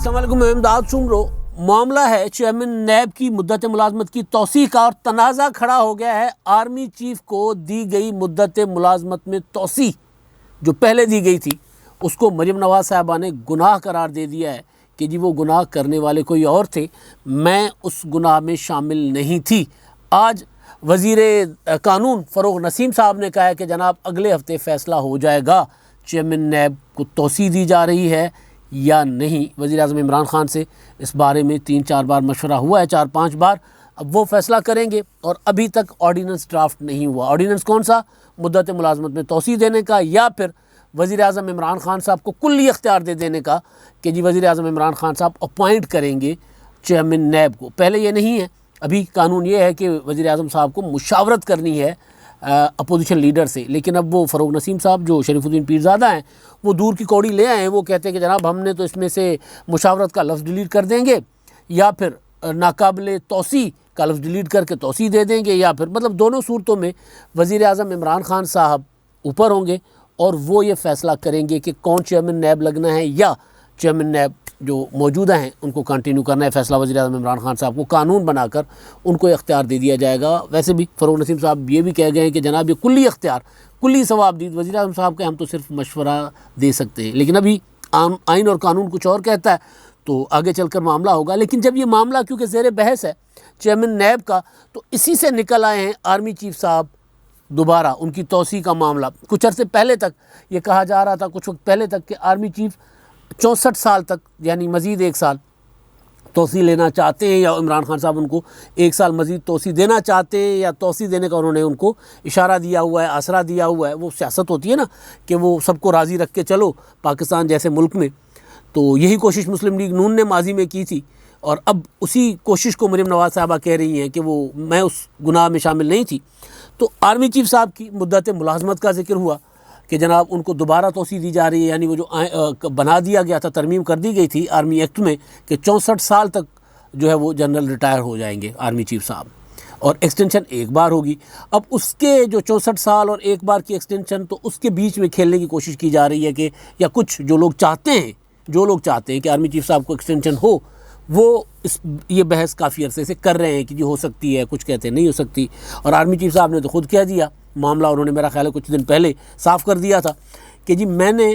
अस्सलाम वालेकुम, मैं इमदाद सुमरो। मामला है चेयरमैन नैब की मुद्दत मुलाजमत की तौसीक़ का, और तनाज़ा खड़ा हो गया है आर्मी चीफ को दी गई मुद्दत मुलाजमत में तौसीक़ जो पहले दी गई थी उसको मरियम नवाज़ साहबा ने गुनाह करार दे दिया है कि जी वो गुनाह करने वाले कोई और थे, मैं उस गुनाह में शामिल नहीं थी। आज वज़ीर कानून फ़रोग़ नसीम साहब ने कहा है कि जनाब अगले हफ़्ते फ़ैसला हो जाएगा चेयरमैन नैब को तौसीक़ दी जा रही है या नहीं। वज़ीर-ए-आज़म इमरान ख़ान से इस बारे में 3-4 बार मशवरा हुआ है, 4-5 बार। अब वो फ़ैसला करेंगे और अभी तक ऑर्डिनेंस ड्राफ्ट नहीं हुआ। ऑर्डिनेंस कौन सा? मुद्दत मुलाजमत में तौसीक़ देने का, या फिर वज़ीर-ए-आज़म इमरान ख़ान साहब को कुल्ली इख्तियार दे देने का कि जी वज़ीर-ए-आज़म इमरान ख़ान साहब अपॉइंट करेंगे चेयरमैन नैब को। पहले ये नहीं है, अभी कानून ये है कि वज़ीर-ए-आज़म साहब को मुशावरत करनी है अपोजिशन लीडर से, लेकिन अब वो फ़रोग़ नसीम साहब जो शरीफुद्दीन पीरज़ादा हैं वो दूर की कौड़ी ले आए हैं। वो कहते हैं कि जनाब हमने तो इसमें से मुशावरत का लफ्ज़ डिलीट कर देंगे, या फिर नाकाबिले तौसीक़ का लफ्ज़ डिलीट करके तौसीक़ दे देंगे, या फिर मतलब दोनों सूरतों में वज़ीर-ए-आज़म इमरान ख़ान साहब ऊपर होंगे और वो ये फ़ैसला करेंगे कि कौन चेयरमैन नैब लगना है या चेयरमैन नैब जो मौजूदा हैं उनको कंटिन्यू करना है। फ़ैसला वज़ीर-ए-आज़म इमरान ख़ान साहब को कानून बनाकर उनको इख्तियार दे दिया जाएगा। वैसे भी फ़रोग़ नसीम साहब ये भी कह गए हैं कि जनाब ये कुल्ली इख्तियार, कुल्ली सवाबदीद वज़ीर-ए-आज़म साहब के हम तो सिर्फ मशवरा दे सकते हैं, लेकिन अभी आइन और कानून कुछ और कहता है, तो आगे चलकर मामला होगा। लेकिन जब ये मामला क्योंकि ज़ेर बहस है चेयरमैन नैब का, तो इसी से निकल आए हैं आर्मी चीफ साहब दोबारा उनकी तौसीक़ का मामला। कुछ अर्से पहले तक ये कहा जा रहा था, कुछ वक्त पहले तक, कि आर्मी चीफ 64 साल तक यानी मज़ीद 1 साल तौसीक़ लेना चाहते हैं, या इमरान ख़ान साहब उनको 1 साल मज़ीद तौसीक़ देना चाहते हैं, या तौसीक़ देने का उन्होंने उनको इशारा दिया हुआ है, आसरा दिया हुआ है। वो सियासत होती है ना कि वो सबको राज़ी रख के चलो पाकिस्तान जैसे मुल्क में। तो यही कोशिश मुस्लिम लीग नून ने माजी में की थी, और अब उसी कोशिश को मरियम नवाज़ साहबा कह रही हैं कि वो मैं उस गुनाह में शामिल नहीं थी। तो आर्मी चीफ साहब की मुद्दत मुलाजमत का जिक्र हुआ कि जनाब उनको दोबारा तौसीक़ दी जा रही है, यानी वो जो बना दिया गया था, तरमीम कर दी गई थी आर्मी एक्ट में कि 64 साल तक जो है वो जनरल रिटायर हो जाएंगे आर्मी चीफ साहब, और एक्सटेंशन 1 बार होगी। अब उसके जो 64 साल और 1 बार की एक्सटेंशन, तो उसके बीच में खेलने की कोशिश की जा रही है कि, या कुछ जो लोग चाहते हैं कि आर्मी चीफ साहब को एक्सटेंशन हो, वो ये बहस काफ़ी अरसे से कर रहे हैं कि जी हो सकती है, कुछ कहते हैं नहीं हो सकती। और आर्मी चीफ साहब ने तो खुद कह दिया मामला, उन्होंने मेरा ख्याल है कुछ दिन पहले साफ़ कर दिया था कि जी मैंने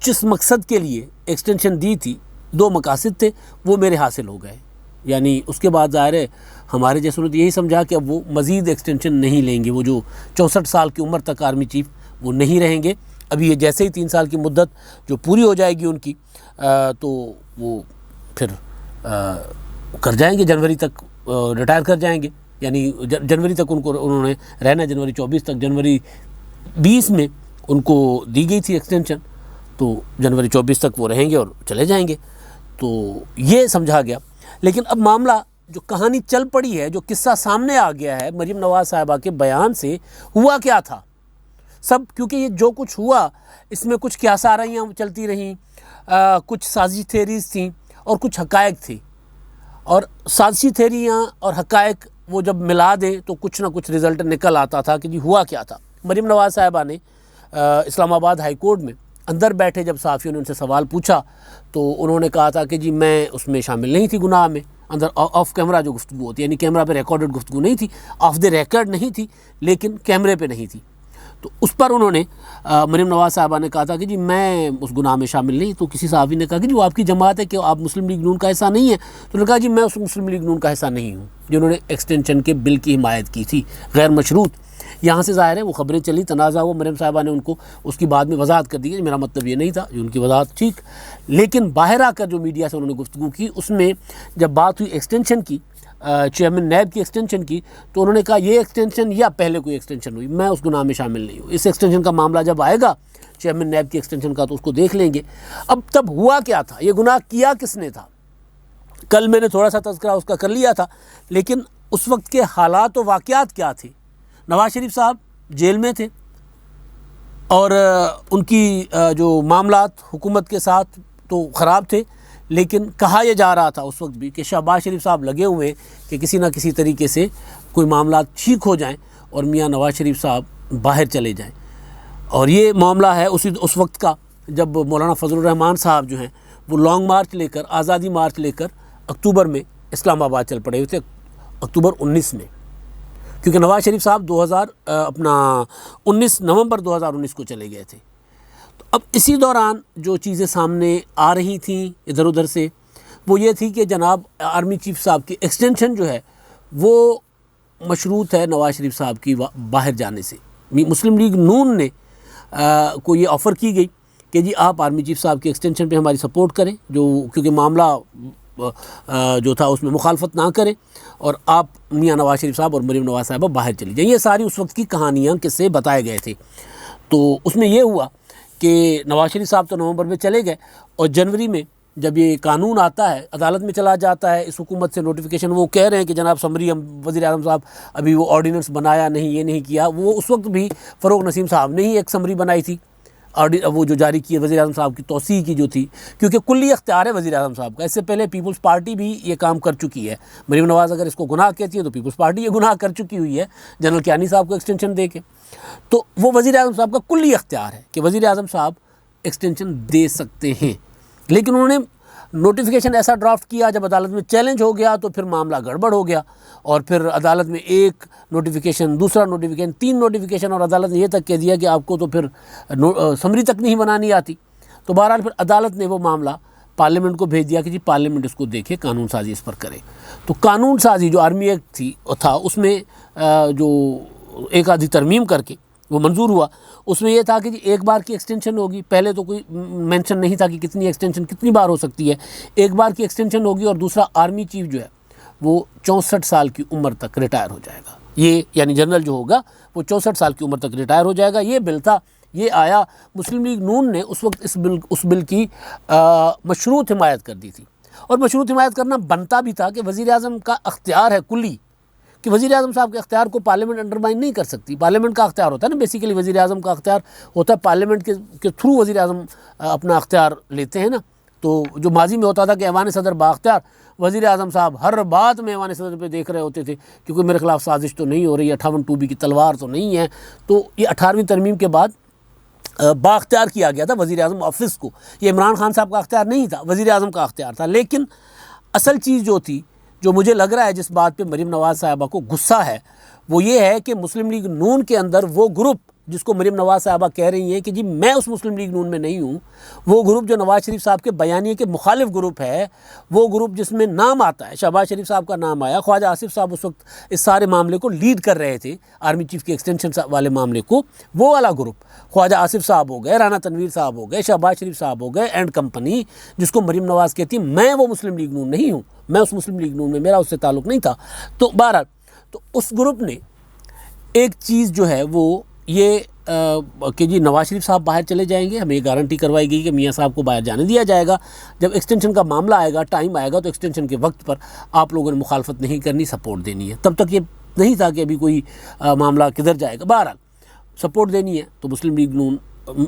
जिस मकसद के लिए एक्सटेंशन दी थी, 2 मकासद थे, वो मेरे हासिल हो गए। यानी उसके बाद ज़ाहिर है हमारे जैसों ने तो यही समझा कि अब वो मज़ीद एक्सटेंशन नहीं लेंगे, वो जो 64 साल की उम्र तक आर्मी चीफ वो नहीं रहेंगे। अभी ये जैसे ही 3 साल की मुद्दत जो पूरी हो जाएगी उनकी, तो वो फिर कर जाएंगे, जनवरी तक रिटायर कर जाएंगे। यानी जनवरी तक उन्होंने रहना, जनवरी 24 तक, जनवरी 20 में उनको दी गई थी एक्सटेंशन, तो जनवरी 24 तक वो रहेंगे और चले जाएंगे। तो ये समझा गया। लेकिन अब मामला जो कहानी चल पड़ी है, जो किस्सा सामने आ गया है मरियम नवाज़ साहिबा के बयान से, हुआ क्या था सब, क्योंकि ये जो कुछ हुआ इसमें कुछ क्यासाराइयाँ चलती रहीं, कुछ साजिश थेरीज थी और कुछ हकायक थी, और साजिशी थेरियाँ और हकायक वो जब मिला दें तो कुछ ना कुछ रिज़ल्ट निकल आता था कि जी हुआ क्या था। मरियम नवाज़ साहिबा ने इस्लामाबाद हाई कोर्ट में अंदर बैठे जब सहाफ़ियों ने उनसे सवाल पूछा, तो उन्होंने कहा था कि जी मैं उसमें शामिल नहीं थी गुनाह में। अंदर ऑफ कैमरा जो गुफ्तगू होती है, यानी कैमरा पे रिकॉर्डेड गुफ्तगू नहीं थी, ऑफ द रिकॉर्ड नहीं थी, लेकिन कैमरे पे नहीं थी। तो उस पर उन्होंने मरियम नवाज़ साहिबा ने कहा था कि जी मैं उस गुनाह में शामिल नहीं। तो किसी सहाफ़ी ने कहा कि जी वो आपकी जमात है कि आप मुस्लिम लीग नून का हिस्सा नहीं है? तो उन्होंने कहा जी मैं उस मुस्लिम लीग नून का हिस्सा नहीं हूँ जिन्होंने एक्सटेंशन के बिल की हिमायत की थी गैर मशरूत। यहाँ से ज़ाहिर है वो ख़बरें चली, तनाज़ा हुआ, मरियम साहिबा ने उनको उसकी बाद में वजाहत कर दी कि मेरा मतलब ये नहीं था, जो उनकी वजाहत ठीक। लेकिन बाहर आकर जो मीडिया से उन्होंने गुफ्तगू की, उसमें जब बात हुई एक्सटेंशन की, चेयरमैन नैब की एक्सटेंशन की, तो उन्होंने कहा ये एक्सटेंशन या पहले कोई एक्सटेंशन हुई, मैं उस गुनाह में शामिल नहीं हूँ। इस एक्सटेंशन का मामला जब आएगा चेयरमैन नैब की एक्सटेंशन का, तो उसको देख लेंगे। अब तब हुआ क्या था, ये गुनाह किया किसने था? कल मैंने थोड़ा सा तज़किरा उसका कर लिया था, लेकिन उस वक्त के हालात व वाक़यात क्या थे? नवाज़ शरीफ साहब जेल में थे, और उनकी जो मामलात हुकूमत के साथ तो ख़राब थे, लेकिन कहा यह जा रहा था उस वक्त भी कि शहबाज शरीफ साहब लगे हुए हैं कि किसी ना किसी तरीके से कोई मामला ठीक हो जाएं और मियाँ नवाज़ शरीफ साहब बाहर चले जाएं। और ये मामला है उस वक्त का जब मौलाना फजलुर रहमान साहब जो हैं वो लॉन्ग मार्च लेकर, आज़ादी मार्च लेकर अक्टूबर में इस्लामाबाद चल पड़े हुए थे, अक्टूबर 19 में, क्योंकि नवाज़ शरीफ साहब 19 नवंबर 2019 को चले गए थे। तो अब इसी दौरान जो चीज़ें सामने आ रही थी इधर उधर से, वो ये थी कि जनाब आर्मी चीफ साहब की एक्सटेंशन जो है वो मशरूत है नवाज़ शरीफ साहब की बाहर जाने से। मुस्लिम लीग नून ने को ये ऑफ़र की गई कि जी आप आर्मी चीफ साहब की एक्सटेंशन पे हमारी सपोर्ट करें, जो क्योंकि मामला जो था उसमें मुखालफत ना करें, और आप मियां नवाज़ शरीफ साहब और मरीम नवाज़ साहबा बाहर चली जाएँ। ये सारी उस वक्त की कहानियाँ किस्से बताए गए थे। तो उसमें ये हुआ कि नवाज़ शरीफ साहब तो नवंबर में चले गए, और जनवरी में जब ये कानून आता है, अदालत में चला जाता है, इस हुकूमत से नोटिफिकेशन, वो कह रहे हैं कि जनाब समरी वज़ीर आज़म साहब अभी वो ऑर्डिनेंस बनाया नहीं, ये नहीं किया। वो उस वक्त भी फ़रोग़ नसीम साहब ने ही एक समरी बनाई थी, वो जो जारी की है वज़ीर आज़म साहब की तौसीह की जो थी, क्योंकि कुल्ली अख्तियार है वज़ीर आज़म साहब का। इससे पहले पीपल्स पार्टी भी ये काम कर चुकी है। मरीम नवाज़ अगर इसको गुनाह कहती है तो पीपल्स पार्टी ये गुनाह कर चुकी हुई है जनरल कियानी साहब को एक्सटेंशन दे के। तो वो वज़ीर आज़म साहब का कुल्ली अख्तियार है कि वज़ीर आज़म साहब एक्सटेंशन दे सकते हैं, लेकिन उन्होंने नोटिफिकेशन ऐसा ड्राफ्ट किया, जब अदालत में चैलेंज हो गया तो फिर मामला गड़बड़ हो गया, और फिर अदालत में एक नोटिफिकेशन, दूसरा नोटिफिकेशन, 3 नोटिफिकेशन, और अदालत ने यह तक कह दिया कि आपको तो फिर समरी तक नहीं बनानी आती। तो बहरहाल फिर अदालत ने वो मामला पार्लियामेंट को भेज दिया कि जी पार्लियामेंट इसको देखे, कानून साजी इस पर करे। तो कानून साजी जो आर्मी एक्ट था उसमें जो एक आधी तरमीम करके वो मंजूर हुआ। उसमें यह था कि जी एक बार की एक्सटेंशन होगी, पहले तो कोई मेंशन नहीं था कि कितनी एक्सटेंशन कितनी बार हो सकती है, एक बार की एक्सटेंशन होगी, और दूसरा आर्मी चीफ जो है वो 64 साल की उम्र तक रिटायर हो जाएगा। ये यानी जनरल जो होगा वो 64 साल की उम्र तक रिटायर हो जाएगा। ये बिल था, ये आया, मुस्लिम लीग नून ने उस वक्त उस बिल की मशरूत हिमायत कर दी थी, और मशरूत हिमायत करना बनता भी था कि वज़ीर आज़म का अख्तियार है कुल्ली, कि वज़ीर आज़म साहब के अख्तियार को पार्लियामेंट अंडरमाइन नहीं कर सकती। पार्लियामेंट का अख्तियार होता है ना, बेसिकली वज़ीर आज़म का अख्तियार होता है, पार्लियामेंट के थ्रू वज़ीर आज़म अपना अख्तियार लेते हैं ना। तो जो माजी में होता था कि ऐवान सदर बाख्तियार, वज़ीर आज़म साहब हर बात में ऐवान सदर पे देख रहे होते थे, क्योंकि मेरे खिलाफ साजिश तो नहीं हो रही, 58 टूबी की तलवार तो नहीं है। तो ये 18वीं तरमीम के बाद बाख्तियार किया गया था वज़ीर आज़म ऑफिस को। ये इमरान खान साहब का अख्तियार नहीं था, वज़ीर आज़म का अख्तियार था। लेकिन असल चीज़ जो थी, जो मुझे लग रहा है जिस बात पे मरीम नवाज़ साहबा को गुस्सा है, वो ये है कि मुस्लिम लीग नून के अंदर वो ग्रुप जिसको मरीम नवाज़ साहबा कह रही हैं कि जी मैं उस मुस्लिम लीग नून में नहीं हूँ, वो ग्रुप जो नवाज़ शरीफ साहब के बयानिए के मुखालिफ ग्रुप है, वो ग्रुप जिसमें नाम आता है, शहबाज शरीफ साहब का नाम आया, ख्वाजा आसिफ साहब उस वक्त इस सारे मामले को लीड कर रहे थे, आर्मी चीफ के एक्सटेंशन वाले मामले को, वो वाला ग्रुप, ख्वाजा आसिफ साहब हो गए, राना तनवीर साहब हो गए, शहबाज शरीफ साहब हो गए, एंड कंपनी, जिसको मरीम नवाज़ कहती है मैं वो मुस्लिम लीग नून नहीं हूँ, मैं उस मुस्लिम लीग नून में मेरा उससे ताल्लुक़ नहीं था। तो बहरहाल तो उस ग्रुप ने एक चीज़ जो है वो ये कि जी नवाज़ शरीफ साहब बाहर चले जाएंगे, हमें ये गारंटी करवाई गई कि मियाँ साहब को बाहर जाने दिया जाएगा। जब एक्सटेंशन का मामला आएगा, टाइम आएगा, तो एक्सटेंशन के वक्त पर आप लोगों ने मुखालफत नहीं करनी, सपोर्ट देनी है। तब तक ये नहीं था कि अभी कोई मामला किधर जाएगा। बहरहाल सपोर्ट देनी है तो मुस्लिम लीग नून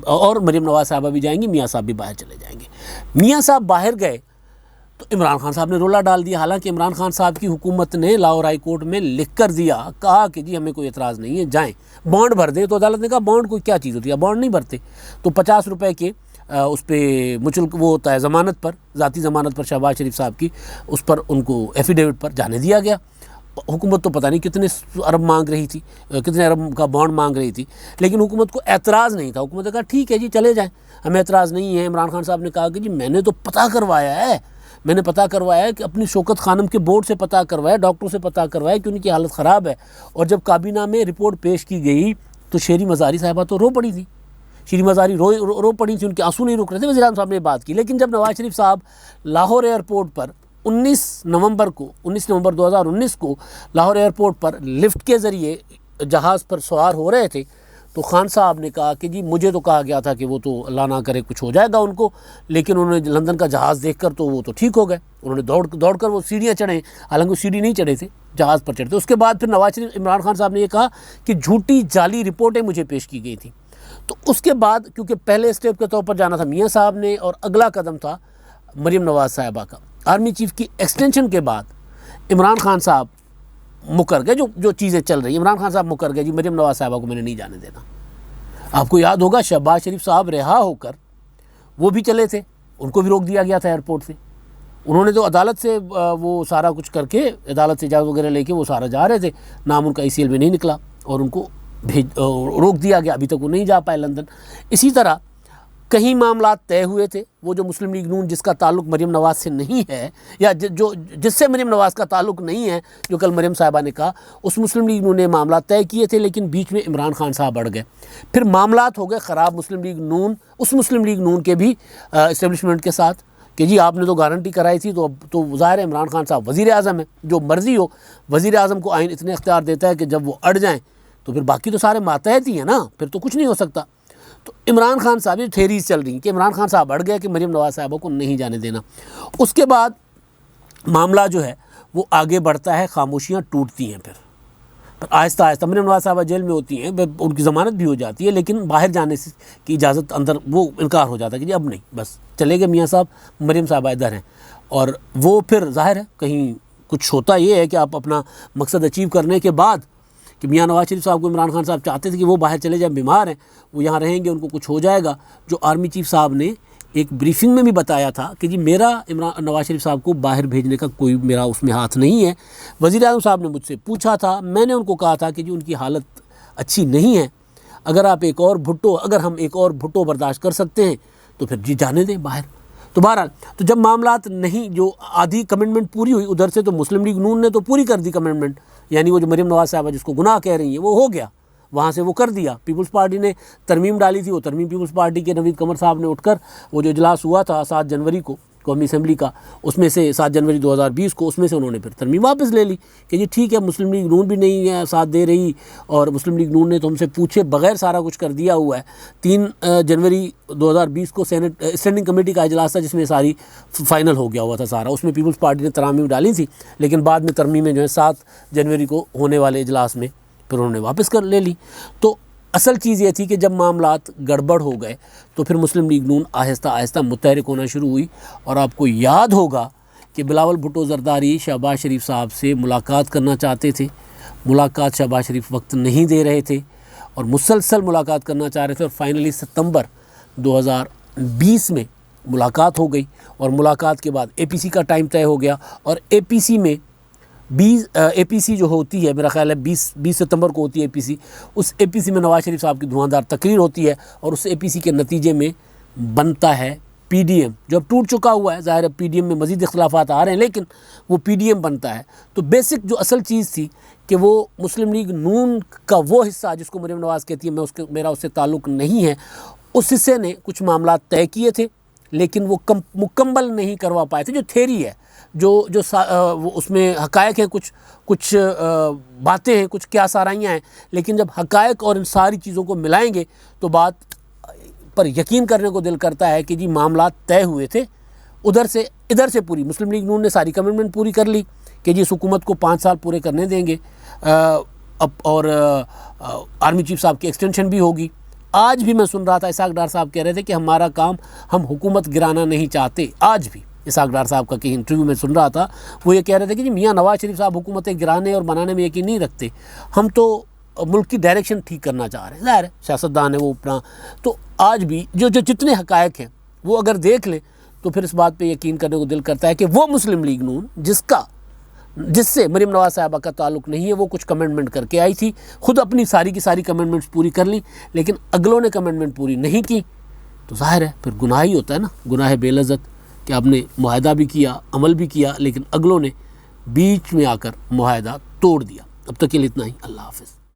और मरीम नवाज़ साहबा भी जाएंगी, मियाँ साहब भी बाहर चले जाएंगे। मियाँ साहब बाहर गए तो इमरान खान साहब ने रोला डाल दिया। हालांकि इमरान खान साहब की हुकूमत ने लाहौर हाई कोर्ट में लिख कर दिया, कहा कि जी हमें कोई एतराज़ नहीं है, जाएं, बॉन्ड भर दें। तो अदालत ने कहा बॉन्ड कोई क्या चीज़ होती है, बॉन्ड नहीं भरते। तो 50 रुपये के उस पर मुचल वो होता है ज़मानत पर, ज़ाती ज़मानत पर शहबाज शरीफ साहब की, उस पर उनको एफिडेविट पर जाने दिया गया। हुकूमत तो पता नहीं कितने अरब मांग रही थी, कितने अरब का बॉन्ड मांग रही थी, लेकिन हुकूमत को एतराज़ नहीं था। हुकूमत ने कहा ठीक है जी चले जाएँ, हमें एतराज़ नहीं है। इमरान खान साहब ने कहा कि जी मैंने तो पता करवाया है, मैंने पता करवाया है कि अपनी शौकत खानम के बोर्ड से पता करवाया, डॉक्टरों से पता करवाया कि उनकी हालत ख़राब है। और जब काबीना में रिपोर्ट पेश की गई तो शेरी मज़ारी साहिबा तो रो पड़ी थी, शेरी मज़ारी रो पड़ी थी, उनके आंसू नहीं रुक रहे थे। वज़ीर आज़म साहब ने बात की। लेकिन जब नवाज़ शरीफ साहब लाहौर एयरपोर्ट पर 19 नवंबर 2019 को लाहौर एयरपोर्ट पर लिफ्ट के ज़रिए जहाज़ पर सवार हो रहे थे, तो खान साहब ने कहा कि जी मुझे तो कहा गया था कि वो तो अल्लाह ना करे कुछ हो जाएगा उनको, लेकिन उन्होंने लंदन का जहाज़ देखकर तो वो तो ठीक हो गए। उन्होंने दौड़ कर वो सीढ़ियाँ चढ़े, हालांकि वो सीढ़ी नहीं चढ़े थे, जहाज़ पर चढ़ते। उसके बाद फिर नवाज शरीफ इमरान खान साहब ने ये कहा कि झूठी जाली रिपोर्टें मुझे पेश की गई थी। तो उसके बाद क्योंकि पहले स्टेप के तौर पर जाना था मियाँ साहब ने, और अगला कदम था मरीम नवाज़ साहिबा का। आर्मी चीफ की एक्सटेंशन के बाद इमरान खान साहब मुकर गए, जो चीज़ें चल रही, इमरान खान साहब मुकर गए जी मरीम नवाज़ साहिबा को मैंने नहीं जाने देना। आपको याद होगा शहबाज शरीफ साहब रिहा होकर वो भी चले थे, उनको भी रोक दिया गया था एयरपोर्ट से। उन्होंने तो अदालत से वो सारा कुछ करके, अदालत से इजाज़त वगैरह लेके वो सारा जा रहे थे, नाम उनका ICL में नहीं निकला और उनको रोक दिया गया, अभी तक वो नहीं जा पाए लंदन। इसी तरह कहीं मामला तय हुए थे। वो जो मुस्लिम लीग नून जिसका ताल्लुक मरीम नवाज़ से नहीं है, या जो जिससे मरीम नवाज़ का ताल्लुक नहीं है, जो कल मरीम साहिबा ने कहा, उस मुस्लिम लीग नून ने मामला तय किए थे, लेकिन बीच में इमरान खान साहब बढ़ गए। फिर मामलात हो गए ख़राब मुस्लिम लीग नून, उस मुस्लिम लीग नून के भी इस्टेब्लिशमेंट के साथ कि जी आपने तो गारंटी कराई थी, तो अब तो ज़ाहिर है इमरान खान साहब वज़ीर आज़म है, जो मर्ज़ी हो। वज़ीर आज़म को आइन इतने इख्तियार देता है कि जब वो अड़ जाएँ तो फिर बाकी तो सारे मातहत ही हैं ना, फिर तो कुछ नहीं हो सकता। तो इमरान खान साहब, ये थेरीज चल रही कि इमरान खान साहब अड़ गए कि मरीम नवाज़ साहबा को नहीं जाने देना। उसके बाद मामला जो है वो आगे बढ़ता है, खामोशियाँ टूटती हैं। फिर आहिस्ता आहिस्ता मरीम नवाज़ साहबा जेल में होती हैं, उनकी ज़मानत भी हो जाती है, लेकिन बाहर जाने की इजाज़त, अंदर वो इनकार हो जाता है कि जी अब नहीं, बस चले गए मियाँ साहब, मरीम साहबा इधर हैं। और वो फिर ज़ाहिर है कहीं कुछ होता ये है कि आप अपना मकसद अचीव करने के बाद, कि मियाँ नवाज़ शरीफ साहब को इमरान खान साहब चाहते थे कि वो बाहर चले जाएं, बीमार हैं, वो यहाँ रहेंगे, उनको कुछ हो जाएगा। जो आर्मी चीफ साहब ने एक ब्रीफिंग में भी बताया था कि जी मेरा इमरान नवाज़ शरीफ साहब को बाहर भेजने का कोई मेरा उसमें हाथ नहीं है। वज़ीर आज़म साहब ने मुझसे पूछा था, मैंने उनको कहा था कि जी उनकी हालत अच्छी नहीं है, अगर हम एक और भुट्टो बर्दाश्त कर सकते हैं तो फिर जी जाने दें बाहर। तो बहरहाल, तो जब मामलात नहीं, जो आधी कमिटमेंट पूरी हुई उधर से, तो मुस्लिम लीग नून ने तो पूरी कर दी कमिटमेंट, यानी वो जो मरीम नवाज़ साहबा जिसको गुनाह कह रही हैं वो हो गया, वहाँ से वो कर दिया। पीपल्स पार्टी ने तरमीम डाली थी, वो तरमीम पीपल्स पार्टी के नवीद कमर साहब ने उठकर, वो जो इजलास हुआ था 7 जनवरी को कौमी असम्बली का, उसमें से 7 जनवरी 2020 को, उसमें से उन्होंने फिर तरमीम वापस ले ली कि जी ठीक है, मुस्लिम लीग नून भी नहीं है साथ दे रही, और मुस्लिम लीग नून ने तो हमसे पूछे बगैर सारा कुछ कर दिया हुआ है। 3 जनवरी 2020 को सेनेट स्टैंडिंग कमेटी का इजलास था जिसमें सारी फाइनल हो गया हुआ था सारा, उसमें पीपल्स पार्टी ने तरमीम डाली थी, लेकिन बाद में तरमीमें जो है 7 जनवरी को होने वाले इजलास में फिर उन्होंने वापस कर ले ली। तो असल चीज़ ये थी कि जब मामलात गड़बड़ हो गए तो फिर मुस्लिम लीग नून आहिस्ता आहिस्ता मुतहरिक होना शुरू हुई। और आपको याद होगा कि बिलावल भुट्टो ज़रदारी शहबाज शरीफ साहब से मुलाकात करना चाहते थे, मुलाकात शहबाज शरीफ वक्त नहीं दे रहे थे, और मुसलसल मुलाकात करना चाह रहे थे, और फाइनली सितंबर 2020 में मुलाकात हो गई। और मुलाकात के बाद APC का टाइम तय हो गया, और APC में APC जो होती है, मेरा ख्याल है 20 सितंबर को होती है APC। उस APC में नवाज़ शरीफ साहब की धुआंधार तकरीर होती है, और उस APC के नतीजे में बनता है PDM, जो अब टूट चुका हुआ है। ज़ाहिर है PDM में मज़ीद इख्तिलाफ़ात आ रहे हैं, लेकिन वो PDM बनता है। तो बेसिक जो असल चीज़ थी कि वो मुस्लिम लीग नून का वो हिस्सा जिसको मरीम नवाज़ कहती है, मेरा उससे ताल्लुक़ नहीं है, उस हिस्से ने कुछ मामला तय किए थे, लेकिन वो मुकम्मल नहीं करवा पाए थे। जो थेरी है, वो उसमें हकायक हैं, कुछ बातें हैं, कुछ क्या साराइयाँ हैं, लेकिन जब हकायक और इन सारी चीज़ों को मिलाएंगे तो बात पर यकीन करने को दिल करता है कि जी मामला तय हुए थे। उधर से इधर से पूरी मुस्लिम लीग नून ने सारी कमिटमेंट पूरी कर ली कि जी इस हुकूमत को 5 साल पूरे करने देंगे, और आर्मी चीफ साहब की एक्सटेंशन भी होगी। आज भी मैं सुन रहा था, इसाक डार साहब कह रहे थे कि हमारा काम, हम हुकूमत गिराना नहीं चाहते। आज भी इसाक डार साहब का कहीं इंटरव्यू में सुन रहा था, वो ये कह रहे थे कि जी मियाँ नवाज़ शरीफ साहब हुकूमतें गिराने और बनाने में यकीन नहीं रखते, हम तो मुल्क की डायरेक्शन ठीक करना चाह रहे हैं। ज़ाहिर है सियासतदान है वो अपना। तो आज भी जो जितने हकायक हैं वो अगर देख लें तो फिर इस बात पे यकीन करने को दिल करता है कि वो मुस्लिम लीग नून जिससे मरीम नवाज़ साहबा का ताल्लुक़ नहीं है, वो कुछ कमिटमेंट करके आई थी, खुद अपनी सारी की सारी कमिटमेंट्स पूरी कर ली, लेकिन अगलों ने कमिटमेंट पूरी नहीं की। तो ज़ाहिर है फिर गुनाह ही होता है ना, गुनाह बेलज़्ज़त, कि आपने मुआहदा भी किया, अमल भी किया, लेकिन अगलों ने बीच में आकर मुआहदा तोड़ दिया। अब तक के लिए इतना ही। अल्लाह हाफ़िज़।